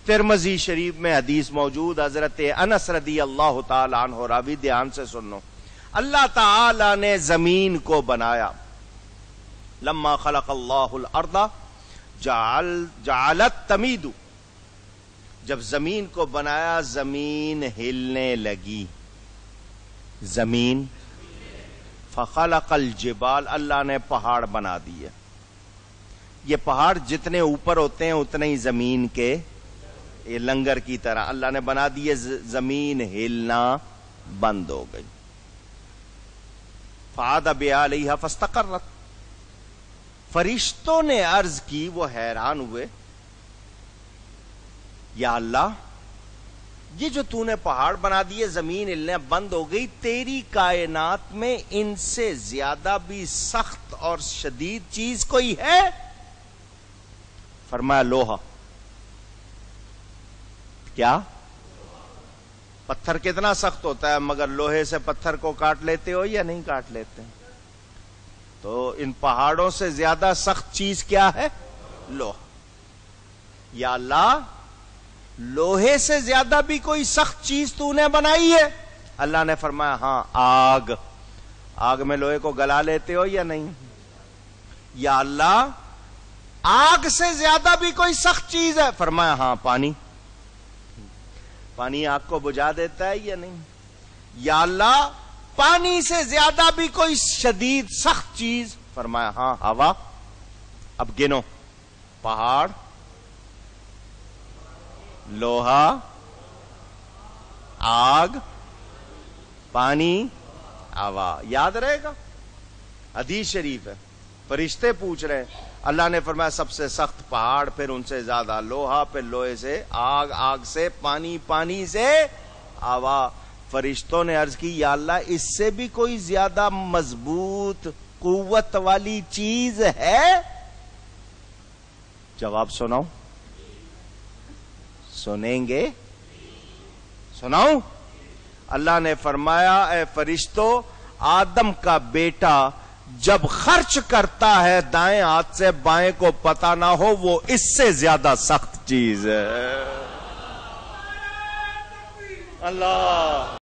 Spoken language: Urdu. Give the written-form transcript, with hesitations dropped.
ترمذی شریف میں حدیث موجود، حضرت انس رضی اللہ تعالی عنہ راوی، دھیان سے سنو. اللہ تعالی نے زمین کو بنایا. لما خلق اللہ الارض جعلت تمید، جب زمین کو بنایا زمین ہلنے لگی. زمین فخلق الجبال، اللہ نے پہاڑ بنا دیے. یہ پہاڑ جتنے اوپر ہوتے ہیں اتنے ہی زمین کے یہ لنگر کی طرح اللہ نے بنا دیے. زمین ہلنا بند ہو گئی. فعاد بها علیہا فاستقرت، فرشتوں نے عرض کی، وہ حیران ہوئے، یا اللہ یہ جو تو نے پہاڑ بنا دیے زمین ہلنے بند ہو گئی، تیری کائنات میں ان سے زیادہ بھی سخت اور شدید چیز کوئی ہے؟ فرمایا لوہا. کیا؟ پتھر کتنا سخت ہوتا ہے، مگر لوہے سے پتھر کو کاٹ لیتے ہو یا نہیں کاٹ لیتے؟ تو ان پہاڑوں سے زیادہ سخت چیز کیا ہے؟ لوہا. یا اللہ لوہے سے زیادہ بھی کوئی سخت چیز تو نے بنائی ہے؟ اللہ نے فرمایا ہاں، آگ. آگ میں لوہے کو گلا لیتے ہو یا نہیں؟ یا اللہ آگ سے زیادہ بھی کوئی سخت چیز ہے؟ فرمایا ہاں، پانی. پانی آگ کو بجھا دیتا ہے یا نہیں؟ یا اللہ پانی سے زیادہ بھی کوئی شدید سخت چیز؟ فرمایا ہاں، ہوا. اب گنو، پہاڑ، لوہا، آگ، پانی، ہوا. یاد رہے گا؟ حدیث شریف ہے، فرشتے پوچھ رہے ہیں. اللہ نے فرمایا سب سے سخت پہاڑ، پھر ان سے زیادہ لوہا، پھر لوہے سے آگ، آگ سے پانی، پانی سے ہوا. فرشتوں نے عرض کی یا اللہ اس سے بھی کوئی زیادہ مضبوط قوت والی چیز ہے؟ جواب سناؤ؟ سنیں گے؟ سناؤں؟ اللہ نے فرمایا اے فرشتو، آدم کا بیٹا جب خرچ کرتا ہے دائیں ہاتھ سے بائیں کو پتہ نہ ہو، وہ اس سے زیادہ سخت چیز ہے. اللہ